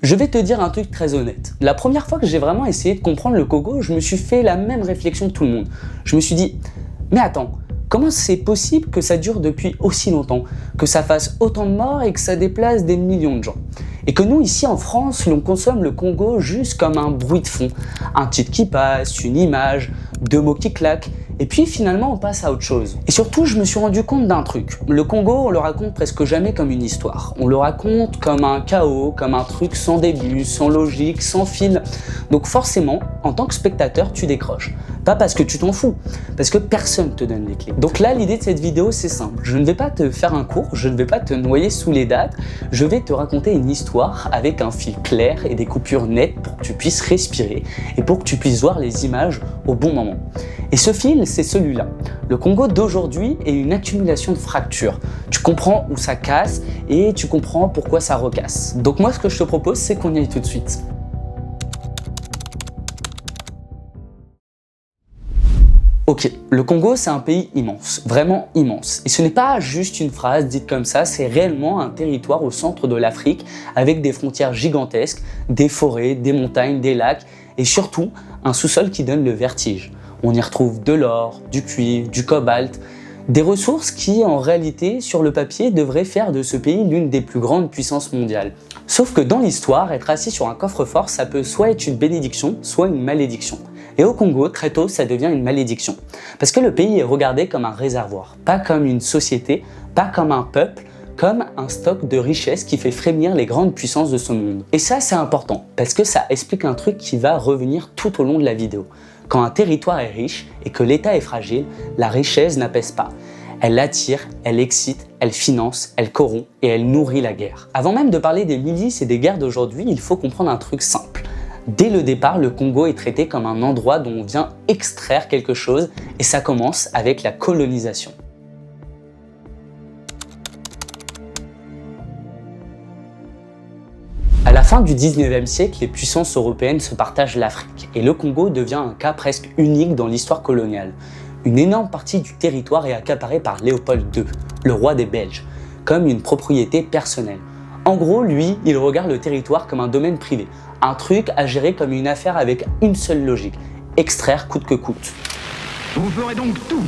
Je vais te dire un truc très honnête. La première fois que j'ai vraiment essayé de comprendre le Congo, je me suis fait la même réflexion que tout le monde. Je me suis dit, mais attends, comment c'est possible que ça dure depuis aussi longtemps, que ça fasse autant de morts et que ça déplace des millions de gens? Et que nous, ici en France, l'on consomme le Congo juste comme un bruit de fond. Un titre qui passe, une image, deux mots qui claquent, et puis finalement on passe à autre chose. Et surtout, je me suis rendu compte d'un truc. Le Congo, on le raconte presque jamais comme une histoire. On le raconte comme un chaos, comme un truc sans début, sans logique, sans fil. Donc forcément, en tant que spectateur, tu décroches. Pas parce que tu t'en fous, parce que personne te donne les clés. Donc là, l'idée de cette vidéo, c'est simple. Je ne vais pas te faire un cours, je ne vais pas te noyer sous les dates, je vais te raconter une histoire avec un fil clair et des coupures nettes pour que tu puisses respirer et pour que tu puisses voir les images au bon moment. Et ce fil, c'est celui-là. Le Congo d'aujourd'hui est une accumulation de fractures. Tu comprends où ça casse et tu comprends pourquoi ça recasse. Donc moi, ce que je te propose, c'est qu'on y aille tout de suite. Ok, le Congo, c'est un pays immense, vraiment immense. Et ce n'est pas juste une phrase dite comme ça, c'est réellement un territoire au centre de l'Afrique avec des frontières gigantesques, des forêts, des montagnes, des lacs et surtout un sous-sol qui donne le vertige. On y retrouve de l'or, du cuivre, du cobalt, des ressources qui, en réalité, sur le papier, devraient faire de ce pays l'une des plus grandes puissances mondiales. Sauf que dans l'histoire, être assis sur un coffre-fort, ça peut soit être une bénédiction, soit une malédiction. Et au Congo, très tôt, ça devient une malédiction. Parce que le pays est regardé comme un réservoir, pas comme une société, pas comme un peuple, comme un stock de richesses qui fait frémir les grandes puissances de ce monde. Et ça, c'est important, parce que ça explique un truc qui va revenir tout au long de la vidéo. Quand un territoire est riche et que l'État est fragile, la richesse n'apaise pas. Elle attire, elle excite, elle finance, elle corrompt et elle nourrit la guerre. Avant même de parler des milices et des guerres d'aujourd'hui, il faut comprendre un truc simple. Dès le départ, le Congo est traité comme un endroit dont on vient extraire quelque chose et ça commence avec la colonisation. À la fin du 19e siècle, les puissances européennes se partagent l'Afrique et le Congo devient un cas presque unique dans l'histoire coloniale. Une énorme partie du territoire est accaparée par Léopold II, le roi des Belges, comme une propriété personnelle. En gros, lui, il regarde le territoire comme un domaine privé, un truc à gérer comme une affaire avec une seule logique, extraire coûte que coûte. Vous ferez donc tout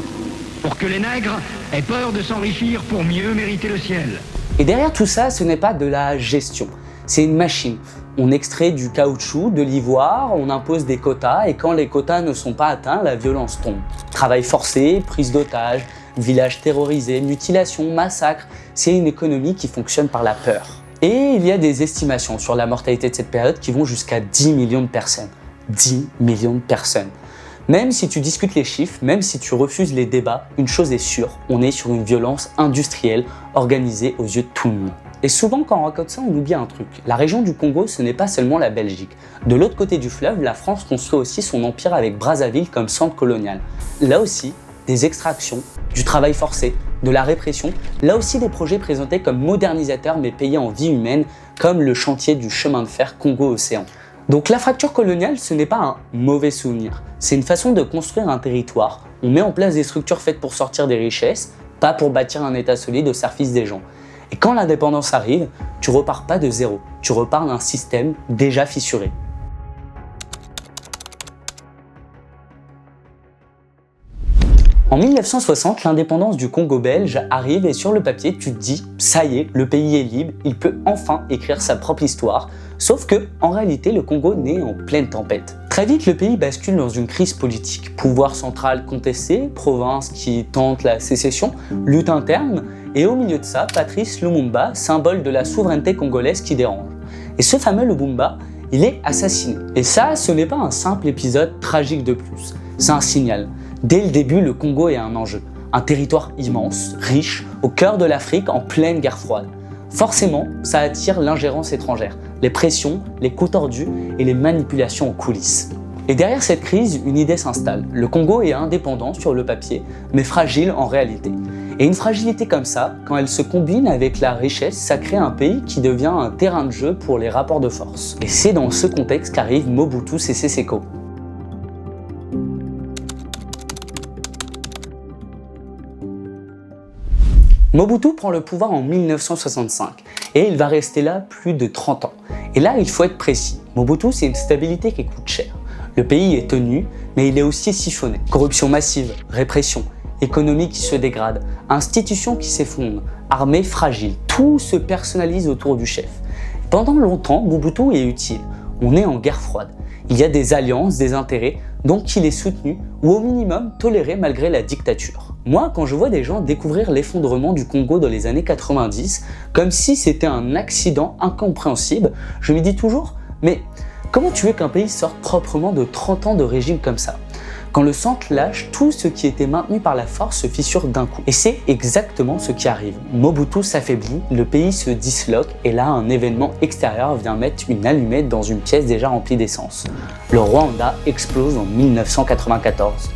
pour que les nègres aient peur de s'enrichir pour mieux mériter le ciel. Et derrière tout ça, ce n'est pas de la gestion. C'est une machine. On extrait du caoutchouc, de l'ivoire, on impose des quotas et quand les quotas ne sont pas atteints, la violence tombe. Travail forcé, prise d'otages, villages terrorisés, mutilations, massacres, c'est une économie qui fonctionne par la peur. Et il y a des estimations sur la mortalité de cette période qui vont jusqu'à 10 millions de personnes. 10 millions de personnes. Même si tu discutes les chiffres, même si tu refuses les débats, une chose est sûre, on est sur une violence industrielle organisée aux yeux de tout le monde. Et souvent, quand on raconte ça, on oublie un truc. La région du Congo, ce n'est pas seulement la Belgique. De l'autre côté du fleuve, la France construit aussi son empire avec Brazzaville comme centre colonial. Là aussi, des extractions, du travail forcé, de la répression. Là aussi, des projets présentés comme modernisateurs mais payés en vie humaine, comme le chantier du chemin de fer Congo-Océan. Donc la fracture coloniale, ce n'est pas un mauvais souvenir. C'est une façon de construire un territoire. On met en place des structures faites pour sortir des richesses, pas pour bâtir un état solide au service des gens. Et quand l'indépendance arrive, tu repars pas de zéro, tu repars d'un système déjà fissuré. En 1960, l'indépendance du Congo belge arrive et sur le papier, tu te dis « ça y est, le pays est libre, il peut enfin écrire sa propre histoire ». Sauf que, en réalité, le Congo naît en pleine tempête. Très vite, le pays bascule dans une crise politique. Pouvoir central contesté, province qui tente la sécession, lutte interne, et au milieu de ça, Patrice Lumumba, symbole de la souveraineté congolaise qui dérange. Et ce fameux Lumumba, il est assassiné. Et ça, ce n'est pas un simple épisode tragique de plus, c'est un signal. Dès le début, le Congo est un enjeu. Un territoire immense, riche, au cœur de l'Afrique en pleine guerre froide. Forcément, ça attire l'ingérence étrangère, les pressions, les coups tordus et les manipulations en coulisses. Et derrière cette crise, une idée s'installe. Le Congo est indépendant sur le papier, mais fragile en réalité. Et une fragilité comme ça, quand elle se combine avec la richesse, ça crée un pays qui devient un terrain de jeu pour les rapports de force. Et c'est dans ce contexte qu'arrive Mobutu Sese Seko. Mobutu prend le pouvoir en 1965 et il va rester là plus de 30 ans. Et là, il faut être précis. Mobutu, c'est une stabilité qui coûte cher. Le pays est tenu, mais il est aussi siphonné. Corruption massive, répression, économie qui se dégrade, institutions qui s'effondrent, armée fragile. Tout se personnalise autour du chef. Pendant longtemps, Mobutu est utile. On est en guerre froide. Il y a des alliances, des intérêts, donc il est soutenu ou au minimum toléré malgré la dictature. Moi, quand je vois des gens découvrir l'effondrement du Congo dans les années 90, comme si c'était un accident incompréhensible, je me dis toujours, mais comment tu veux qu'un pays sorte proprement de 30 ans de régime comme ça ? Quand le centre lâche, tout ce qui était maintenu par la force se fissure d'un coup. Et c'est exactement ce qui arrive. Mobutu s'affaiblit, le pays se disloque et là un événement extérieur vient mettre une allumette dans une pièce déjà remplie d'essence. Le Rwanda explose en 1994.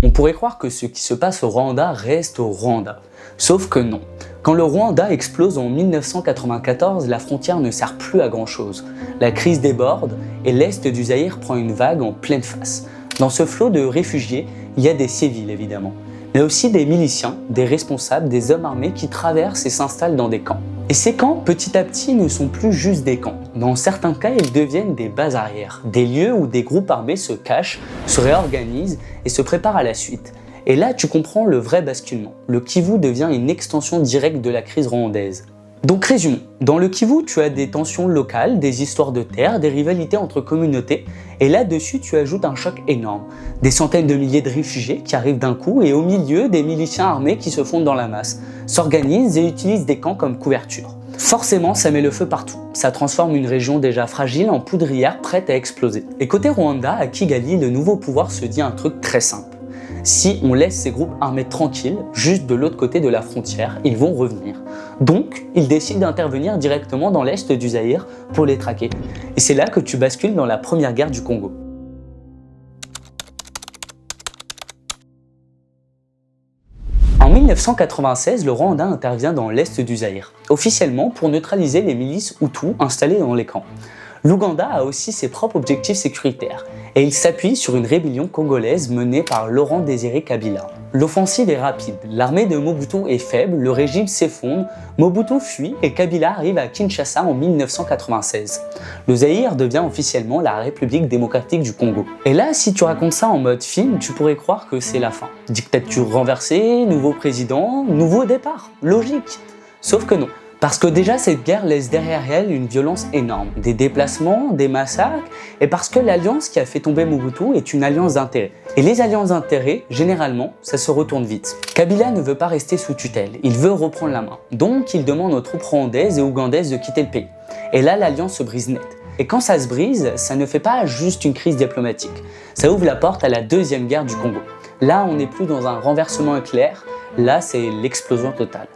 On pourrait croire que ce qui se passe au Rwanda reste au Rwanda. Sauf que non. Quand le Rwanda explose en 1994, la frontière ne sert plus à grand chose. La crise déborde et l'est du Zaïre prend une vague en pleine face. Dans ce flot de réfugiés, il y a des civils évidemment, mais aussi des miliciens, des responsables, des hommes armés qui traversent et s'installent dans des camps. Et ces camps, petit à petit, ne sont plus juste des camps. Dans certains cas, ils deviennent des bases arrières, des lieux où des groupes armés se cachent, se réorganisent et se préparent à la suite. Et là, tu comprends le vrai basculement. Le Kivu devient une extension directe de la crise rwandaise. Donc résumons. Dans le Kivu, tu as des tensions locales, des histoires de terre, des rivalités entre communautés. Et là-dessus, tu ajoutes un choc énorme. Des centaines de milliers de réfugiés qui arrivent d'un coup et au milieu, des miliciens armés qui se fondent dans la masse, s'organisent et utilisent des camps comme couverture. Forcément, ça met le feu partout. Ça transforme une région déjà fragile en poudrière prête à exploser. Et côté Rwanda, à Kigali, le nouveau pouvoir se dit un truc très simple. Si on laisse ces groupes armés tranquilles, juste de l'autre côté de la frontière, ils vont revenir. Donc, ils décident d'intervenir directement dans l'est du Zaïre pour les traquer. Et c'est là que tu bascules dans la première guerre du Congo. En 1996, le Rwanda intervient dans l'est du Zaïre, officiellement pour neutraliser les milices Hutus installées dans les camps. L'Ouganda a aussi ses propres objectifs sécuritaires et il s'appuie sur une rébellion congolaise menée par Laurent Désiré Kabila. L'offensive est rapide, l'armée de Mobutu est faible, le régime s'effondre, Mobutu fuit et Kabila arrive à Kinshasa en 1996. Le Zaïre devient officiellement la République démocratique du Congo. Et là, si tu racontes ça en mode film, tu pourrais croire que c'est la fin. Dictature renversée, nouveau président, nouveau départ, logique. Sauf que non. Parce que déjà, cette guerre laisse derrière elle une violence énorme, des déplacements, des massacres, et parce que l'alliance qui a fait tomber Mobutu est une alliance d'intérêts. Et les alliances d'intérêts, généralement, ça se retourne vite. Kabila ne veut pas rester sous tutelle, il veut reprendre la main. Donc, il demande aux troupes rwandaises et ougandaises de quitter le pays. Et là, l'alliance se brise net. Et quand ça se brise, ça ne fait pas juste une crise diplomatique. Ça ouvre la porte à la deuxième guerre du Congo. Là, on n'est plus dans un renversement éclair, là, c'est l'explosion totale.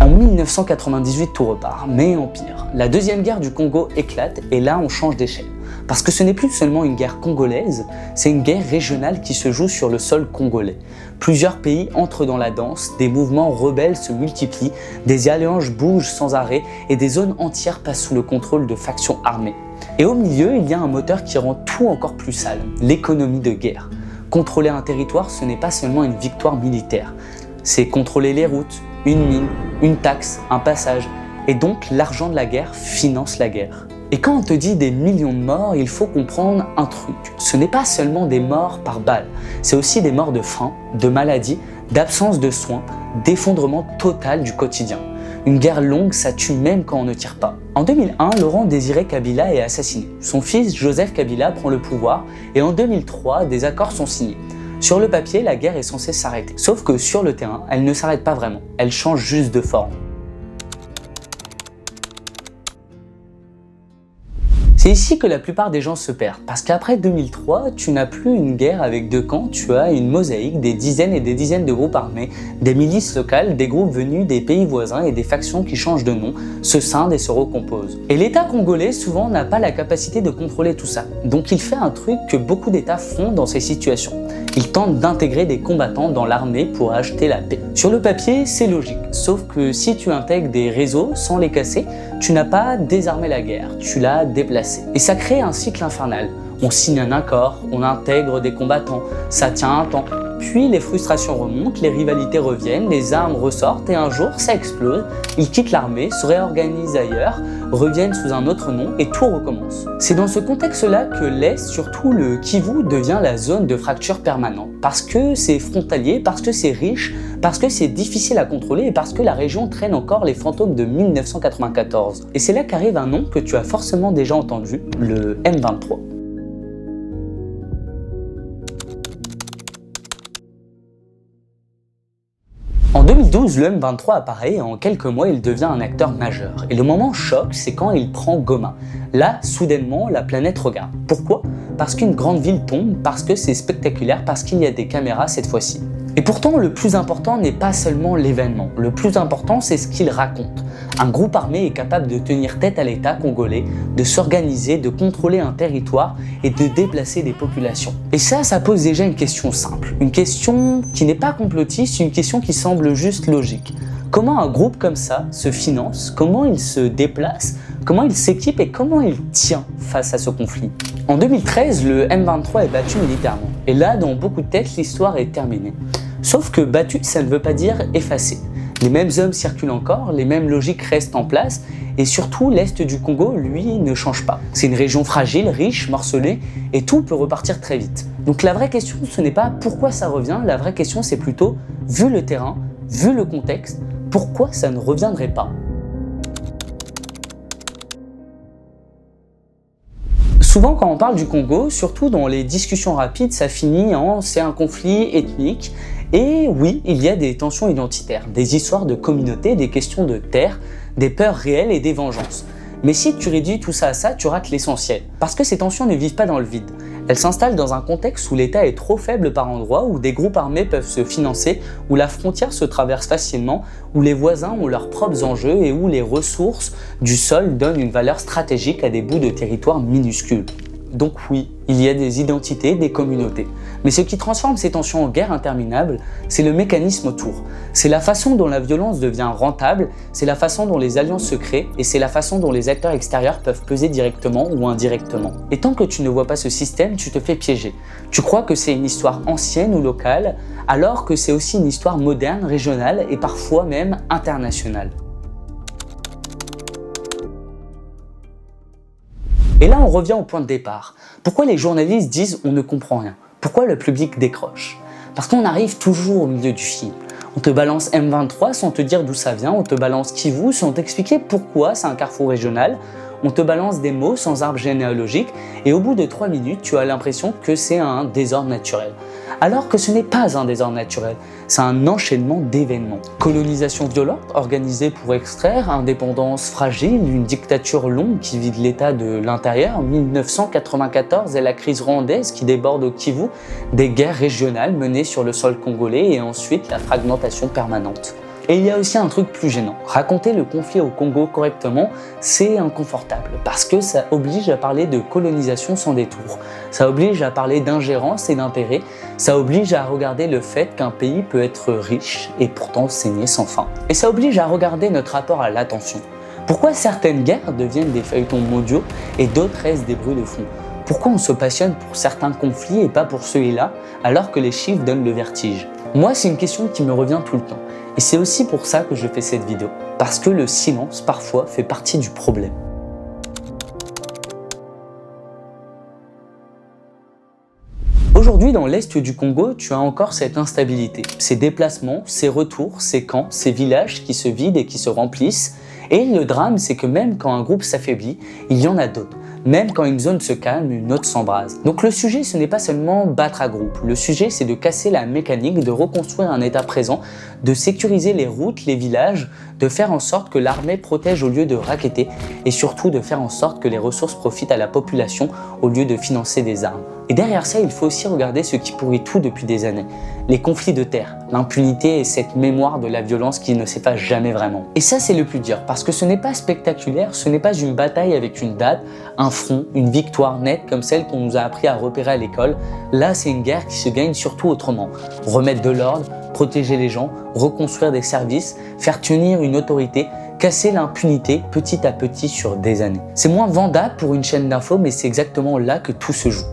En 1998, tout repart, mais en pire. La deuxième guerre du Congo éclate et là, on change d'échelle. Parce que ce n'est plus seulement une guerre congolaise, c'est une guerre régionale qui se joue sur le sol congolais. Plusieurs pays entrent dans la danse, des mouvements rebelles se multiplient, des alliances bougent sans arrêt et des zones entières passent sous le contrôle de factions armées. Et au milieu, il y a un moteur qui rend tout encore plus sale, l'économie de guerre. Contrôler un territoire, ce n'est pas seulement une victoire militaire, c'est contrôler les routes, une mine, une taxe, un passage. Et donc, l'argent de la guerre finance la guerre. Et quand on te dit des millions de morts, il faut comprendre un truc. Ce n'est pas seulement des morts par balle, c'est aussi des morts de faim, de maladie, d'absence de soins, d'effondrement total du quotidien. Une guerre longue, ça tue même quand on ne tire pas. En 2001, Laurent Désiré Kabila est assassiné. Son fils, Joseph Kabila, prend le pouvoir et en 2003, des accords sont signés. Sur le papier, la guerre est censée s'arrêter. Sauf que sur le terrain, elle ne s'arrête pas vraiment. Elle change juste de forme. C'est ici que la plupart des gens se perdent, parce qu'après 2003, tu n'as plus une guerre avec deux camps, tu as une mosaïque, des dizaines et des dizaines de groupes armés, des milices locales, des groupes venus des pays voisins et des factions qui changent de nom, se scindent et se recomposent. Et l'État congolais, souvent, n'a pas la capacité de contrôler tout ça. Donc il fait un truc que beaucoup d'États font dans ces situations. Il tente d'intégrer des combattants dans l'armée pour acheter la paix. Sur le papier, c'est logique, sauf que si tu intègres des réseaux sans les casser, tu n'as pas désarmé la guerre, tu l'as déplacée. Et ça crée un cycle infernal. On signe un accord, on intègre des combattants, ça tient un temps. Puis les frustrations remontent, les rivalités reviennent, les armes ressortent et un jour ça explose, ils quittent l'armée, se réorganisent ailleurs, reviennent sous un autre nom et tout recommence. C'est dans ce contexte-là que l'Est, surtout le Kivu, devient la zone de fracture permanente. Parce que c'est frontalier, parce que c'est riche, parce que c'est difficile à contrôler et parce que la région traîne encore les fantômes de 1994. Et c'est là qu'arrive un nom que tu as forcément déjà entendu, le M23. En 2012, le M23 apparaît et en quelques mois, il devient un acteur majeur. Et le moment choc, c'est quand il prend Goma. Là, soudainement, la planète regarde. Pourquoi ? Parce qu'une grande ville tombe, parce que c'est spectaculaire, parce qu'il y a des caméras cette fois-ci. Et pourtant, le plus important n'est pas seulement l'événement. Le plus important, c'est ce qu'il raconte. Un groupe armé est capable de tenir tête à l'État congolais, de s'organiser, de contrôler un territoire et de déplacer des populations. Et ça pose déjà une question simple. Une question qui n'est pas complotiste, une question qui semble juste logique. Comment un groupe comme ça se finance? Comment il se déplace? Comment il s'équipe et comment il tient face à ce conflit? En 2013, le M23 est battu militairement. Et là, dans beaucoup de têtes, l'histoire est terminée. Sauf que battu, ça ne veut pas dire effacé. Les mêmes hommes circulent encore, les mêmes logiques restent en place, et surtout l'Est du Congo, lui, ne change pas. C'est une région fragile, riche, morcelée, et tout peut repartir très vite. Donc la vraie question, ce n'est pas pourquoi ça revient, la vraie question c'est plutôt, vu le terrain, vu le contexte, pourquoi ça ne reviendrait pas ? Souvent quand on parle du Congo, surtout dans les discussions rapides, ça finit en c'est un conflit ethnique. Et oui, il y a des tensions identitaires, des histoires de communauté, des questions de terre, des peurs réelles et des vengeances. Mais si tu réduis tout ça à ça, tu rates l'essentiel. Parce que ces tensions ne vivent pas dans le vide. Elles s'installent dans un contexte où l'État est trop faible par endroits, où des groupes armés peuvent se financer, où la frontière se traverse facilement, où les voisins ont leurs propres enjeux et où les ressources du sol donnent une valeur stratégique à des bouts de territoire minuscules. Donc oui, il y a des identités, des communautés. Mais ce qui transforme ces tensions en guerre interminable, c'est le mécanisme autour. C'est la façon dont la violence devient rentable, c'est la façon dont les alliances se créent et c'est la façon dont les acteurs extérieurs peuvent peser directement ou indirectement. Et tant que tu ne vois pas ce système, tu te fais piéger. Tu crois que c'est une histoire ancienne ou locale, alors que c'est aussi une histoire moderne, régionale et parfois même internationale. Et là, on revient au point de départ. Pourquoi les journalistes disent « on ne comprend rien » ? Pourquoi le public décroche? Parce qu'on arrive toujours au milieu du film. On te balance M23 sans te dire d'où ça vient, on te balance Kivu sans t'expliquer pourquoi c'est un carrefour régional, on te balance des mots sans arbre généalogique et au bout de 3 minutes, tu as l'impression que c'est un désordre naturel. Alors que ce n'est pas un désordre naturel, c'est un enchaînement d'événements. Colonisation violente organisée pour extraire, indépendance fragile, une dictature longue qui vide l'État de l'intérieur, 1994 et la crise rwandaise qui déborde au Kivu, des guerres régionales menées sur le sol congolais et ensuite la fragmentation permanente. Et il y a aussi un truc plus gênant. Raconter le conflit au Congo correctement, c'est inconfortable parce que ça oblige à parler de colonisation sans détour. Ça oblige à parler d'ingérence et d'intérêt. Ça oblige à regarder le fait qu'un pays peut être riche et pourtant saigner sans fin. Et ça oblige à regarder notre rapport à l'attention. Pourquoi certaines guerres deviennent des feuilletons mondiaux et d'autres restent des bruits de fond ? Pourquoi on se passionne pour certains conflits et pas pour ceux-là, alors que les chiffres donnent le vertige ? Moi, c'est une question qui me revient tout le temps. Et c'est aussi pour ça que je fais cette vidéo. Parce que le silence, parfois, fait partie du problème. Aujourd'hui, dans l'est du Congo, tu as encore cette instabilité. Ces déplacements, ces retours, ces camps, ces villages qui se vident et qui se remplissent. Et le drame, c'est que même quand un groupe s'affaiblit, il y en a d'autres. Même quand une zone se calme, une autre s'embrase. Donc le sujet, ce n'est pas seulement battre à groupe. Le sujet, c'est de casser la mécanique, de reconstruire un état présent, de sécuriser les routes, les villages, de faire en sorte que l'armée protège au lieu de racketter et surtout de faire en sorte que les ressources profitent à la population au lieu de financer des armes. Et derrière ça, il faut aussi regarder ce qui pourrit tout depuis des années. Les conflits de terre, l'impunité et cette mémoire de la violence qui ne s'efface jamais vraiment. Et ça, c'est le plus dur, parce que ce n'est pas spectaculaire, ce n'est pas une bataille avec une date, un front, une victoire nette comme celle qu'on nous a appris à repérer à l'école. Là, c'est une guerre qui se gagne surtout autrement. Remettre de l'ordre, protéger les gens, reconstruire des services, faire tenir une autorité, casser l'impunité petit à petit sur des années. C'est moins vendable pour une chaîne d'infos, mais c'est exactement là que tout se joue.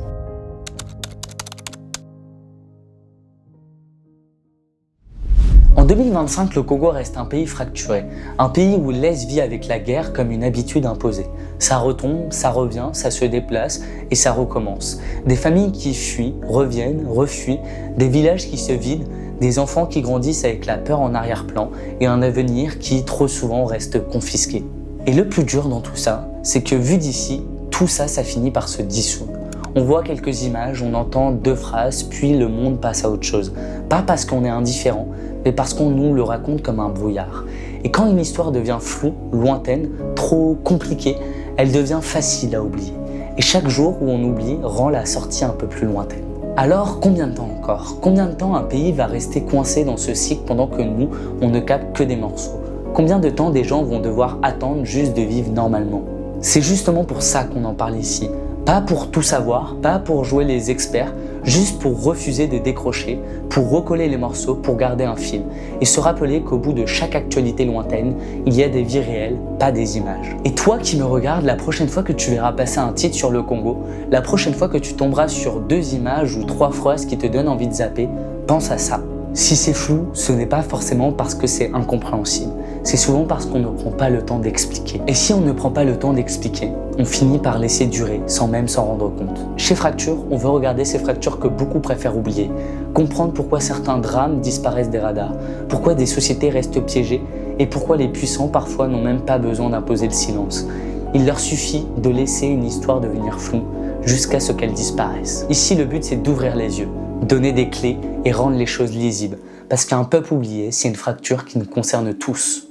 En 2025, le Congo reste un pays fracturé, un pays où l'Est vit avec la guerre comme une habitude imposée. Ça retombe, ça revient, ça se déplace et ça recommence. Des familles qui fuient, reviennent, refuient, des villages qui se vident, des enfants qui grandissent avec la peur en arrière-plan et un avenir qui, trop souvent, reste confisqué. Et le plus dur dans tout ça, c'est que vu d'ici, tout ça, ça finit par se dissoudre. On voit quelques images, on entend 2 phrases, puis le monde passe à autre chose. Pas parce qu'on est indifférent, mais parce qu'on nous le raconte comme un brouillard. Et quand une histoire devient floue, lointaine, trop compliquée, elle devient facile à oublier. Et chaque jour où on oublie rend la sortie un peu plus lointaine. Alors, combien de temps encore? Combien de temps un pays va rester coincé dans ce cycle pendant que nous, on ne capte que des morceaux? Combien de temps des gens vont devoir attendre juste de vivre normalement? C'est justement pour ça qu'on en parle ici. Pas pour tout savoir, pas pour jouer les experts, juste pour refuser de décrocher, pour recoller les morceaux, pour garder un fil. Et se rappeler qu'au bout de chaque actualité lointaine, il y a des vies réelles, pas des images. Et toi qui me regardes, la prochaine fois que tu verras passer un titre sur le Congo, la prochaine fois que tu tomberas sur 2 images ou 3 phrases qui te donnent envie de zapper, pense à ça. Si c'est flou, ce n'est pas forcément parce que c'est incompréhensible. C'est souvent parce qu'on ne prend pas le temps d'expliquer. Et si on ne prend pas le temps d'expliquer, on finit par laisser durer sans même s'en rendre compte. Chez Fracture, on veut regarder ces fractures que beaucoup préfèrent oublier, comprendre pourquoi certains drames disparaissent des radars, pourquoi des sociétés restent piégées et pourquoi les puissants parfois n'ont même pas besoin d'imposer le silence. Il leur suffit de laisser une histoire devenir floue jusqu'à ce qu'elle disparaisse. Ici, le but, c'est d'ouvrir les yeux, donner des clés et rendre les choses lisibles. Parce qu'un peuple oublié, c'est une fracture qui nous concerne tous.